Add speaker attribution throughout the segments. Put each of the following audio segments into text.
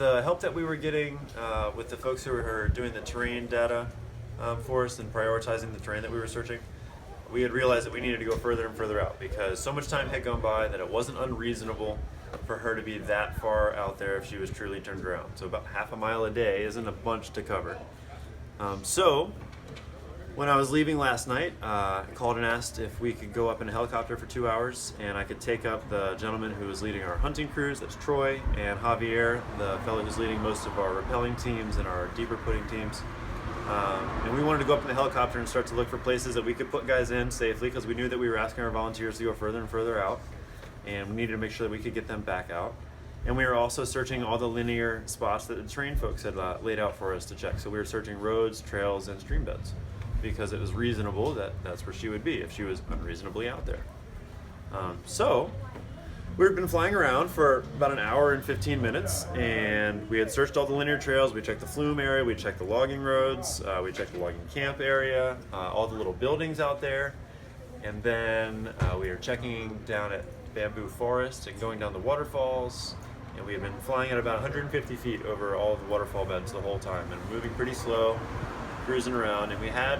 Speaker 1: the help that we were getting with the folks who were doing the terrain data for us and prioritizing the terrain that we were searching, we had realized that we needed to go further and further out because so much time had gone by that it wasn't unreasonable for her to be that far out there if she was truly turned around. So about half a mile a day isn't a bunch to cover. So when I was leaving last night, I called and asked if we could go up in a helicopter for 2 hours and I could take up the gentleman who was leading our hunting crews, that's Troy, and Javier, the fellow who's leading most of our rappelling teams and our deeper putting teams. And we wanted to go up in the helicopter and start to look for places that we could put guys in safely because we knew that we were asking our volunteers to go further and further out, and we needed to make sure that we could get them back out. And we were also searching all the linear spots that the terrain folks had laid out for us to check. So we were searching roads, trails, and stream beds because it was reasonable that that's where she would be if she was unreasonably out there. So we've been flying around for about an hour and 15 minutes, and we had searched all the linear trails. We checked the flume area, we checked the logging roads, we checked the logging camp area, all the little buildings out there, and then we were checking down at Bamboo Forest and going down the waterfalls, and we had been flying at about 150 feet over all of the waterfall beds the whole time and moving pretty slow, cruising around, and we had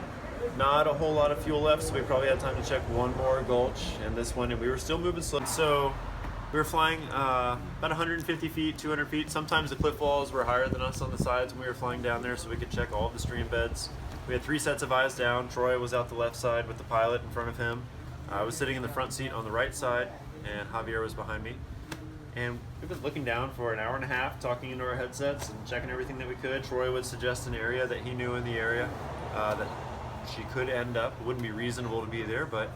Speaker 1: not a whole lot of fuel left, so we probably had time to check one more gulch and this one, and we were still moving slow. So we were flying about 150 feet, 200 feet. Sometimes the cliff walls were higher than us on the sides when we were flying down there so we could check all of the stream beds. We had 3 sets of eyes down. Troy was out the left side with the pilot in front of him. I was sitting in the front seat on the right side, and Javier was behind me. And we've been looking down for an hour and a half, talking into our headsets and checking everything that we could. Troy would suggest an area that he knew in the area that she could end up. It wouldn't be reasonable to be there, but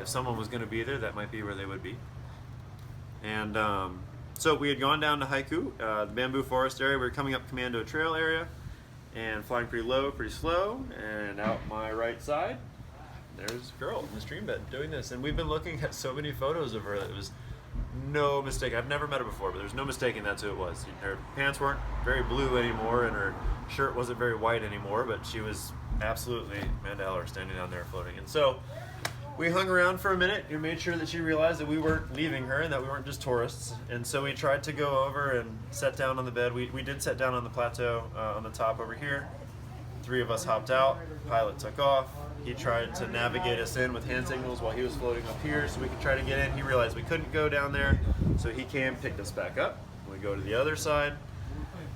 Speaker 1: if someone was going to be there, that might be where they would be. And so we had gone down to Haiku, the Bamboo Forest area. We were coming up Commando Trail area and flying pretty low, pretty slow. And out my right side, there's a girl in the stream bed doing this. And we've been looking at so many photos of her that it was no mistake. I've never met her before, but there's no mistaking that's who it was. Her pants weren't very blue anymore, and her shirt wasn't very white anymore, but she was absolutely Amanda Eller standing down there floating. And so we hung around for a minute and made sure that she realized that we weren't leaving her and that we weren't just tourists. And so we tried to go over and sit down on the bed. We did sit down on the plateau on the top over here. 3 of us hopped out. Pilot took off. He tried to navigate us in with hand signals while he was floating up here so we could try to get in. He realized we couldn't go down there, so he came, picked us back up. We go to the other side.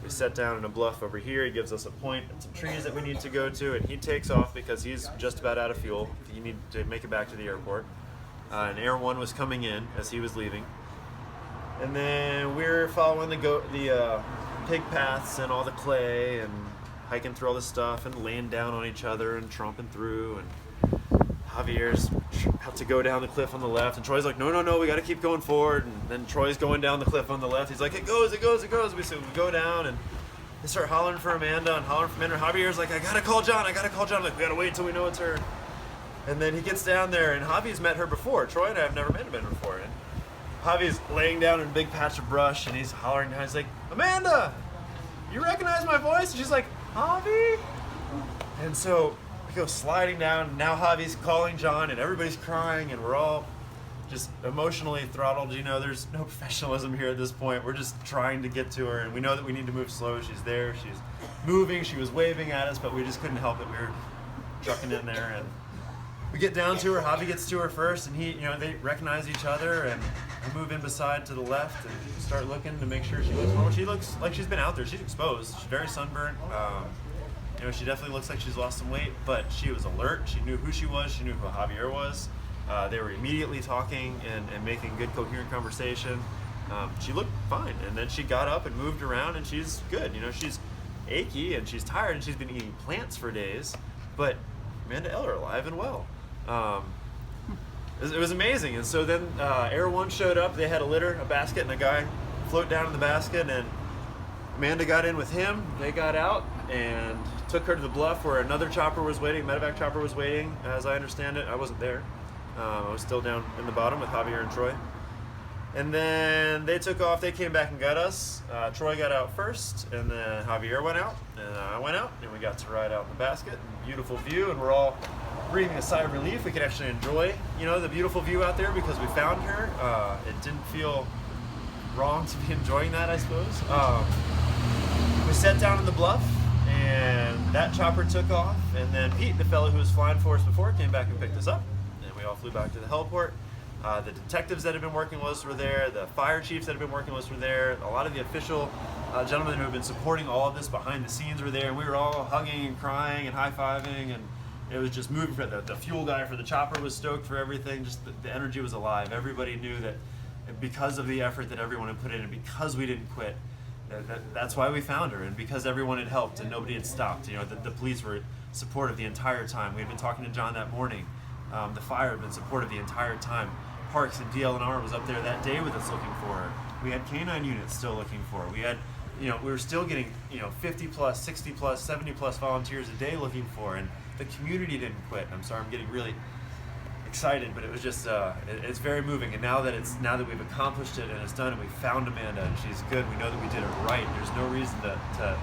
Speaker 1: We set down in a bluff over here. He gives us a point and some trees that we need to go to, and he takes off because he's just about out of fuel. He needed to make it back to the airport. And Air 1 was coming in as he was leaving. And then we're following the pig paths and all the clay and hiking through all this stuff and laying down on each other and tromping through. And Javier's about to go down the cliff on the left, and Troy's like, no, we got to keep going forward. And then Troy's going down the cliff on the left. He's like, it goes. We go down, and they start hollering for Amanda and hollering for Amanda. Javier's like, I got to call John. I'm like, we got to wait until we know it's her. And then he gets down there, and Javi's met her before. Troy and I have never met him before. And Javi's laying down in a big patch of brush, and he's hollering down. He's like, Amanda, you recognize my voice? And she's like, Javi? And so we go sliding down, and now Javi's calling John, and everybody's crying, and we're all just emotionally throttled. You know, there's no professionalism here at this point. We're just trying to get to her, and we know that we need to move slow. She's there, she's moving, she was waving at us, but we just couldn't help it. We were trucking in there, and we get down to her. Javi gets to her first, and they recognize each other, and we move in beside to the left and start looking to make sure she looks normal. She looks like she's been out there. She's exposed. She's very sunburnt. She definitely looks like she's lost some weight, but she was alert. She knew who she was. She knew who Javier was. They were immediately talking and making good, coherent conversation. She looked fine, and then she got up and moved around, and she's good. She's achy and she's tired, and she's been eating plants for days, but Amanda Eller alive and well. It was amazing. And so then Air 1 showed up. They had a basket, and a guy float down in the basket, and Amanda got in with him. They got out and took her to the bluff where another chopper was waiting. Medevac chopper was waiting, as I understand it. I wasn't there. I was still down in the bottom with Javier and Troy. And then they took off. They came back and got us. Troy got out first, and then Javier went out, and I went out, and we got to ride out in the basket. Beautiful view, and we're all breathing a sigh of relief. We could actually enjoy, the beautiful view out there because we found her. It didn't feel wrong to be enjoying that, I suppose. set down on the bluff, and that chopper took off, and then Pete, the fellow who was flying for us before, came back and picked us up, and we all flew back to the heliport. The detectives that had been working with us were there, the fire chiefs that had been working with us were there, a lot of the official gentlemen who have been supporting all of this behind the scenes were there, and we were all hugging and crying and high-fiving, and it was just moving. For the fuel guy for the chopper was stoked for everything. Just the energy was alive. Everybody knew that because of the effort that everyone had put in, and because we didn't quit, that's why we found her, and because everyone had helped and nobody had stopped. You know, the police were supportive the entire time. We had been talking to John that morning. The fire had been supportive the entire time. Parks and DLNR was up there that day with us looking for her. We had canine units still looking for her. We had, we were still getting, 50 plus, 60 plus, 70 plus volunteers a day looking for her, and the community didn't quit. I'm sorry, I'm getting really excited, but it was just, it's very moving. And now that we've accomplished it and it's done, and we found Amanda and she's good, we know that we did it right. There's no reason to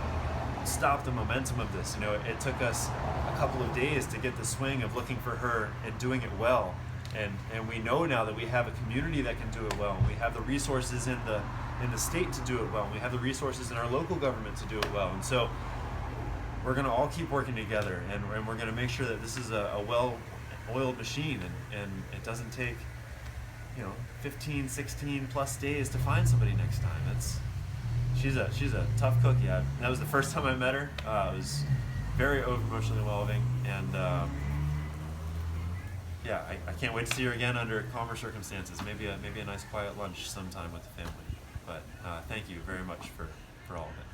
Speaker 1: stop the momentum of this. It took us a couple of days to get the swing of looking for her and doing it well. And we know now that we have a community that can do it well. We have the resources in the state to do it well. We have the resources in our local government to do it well. And so we're going to all keep working together, and we're going to make sure that this is a well-oiled machine, and it doesn't take 15, 16 plus days to find somebody next time. She's a tough cookie. That was the first time I met her. It was very emotionally involving, and yeah, I can't wait to see her again under calmer circumstances. Maybe a nice quiet lunch sometime with the family. But thank you very much for all of it.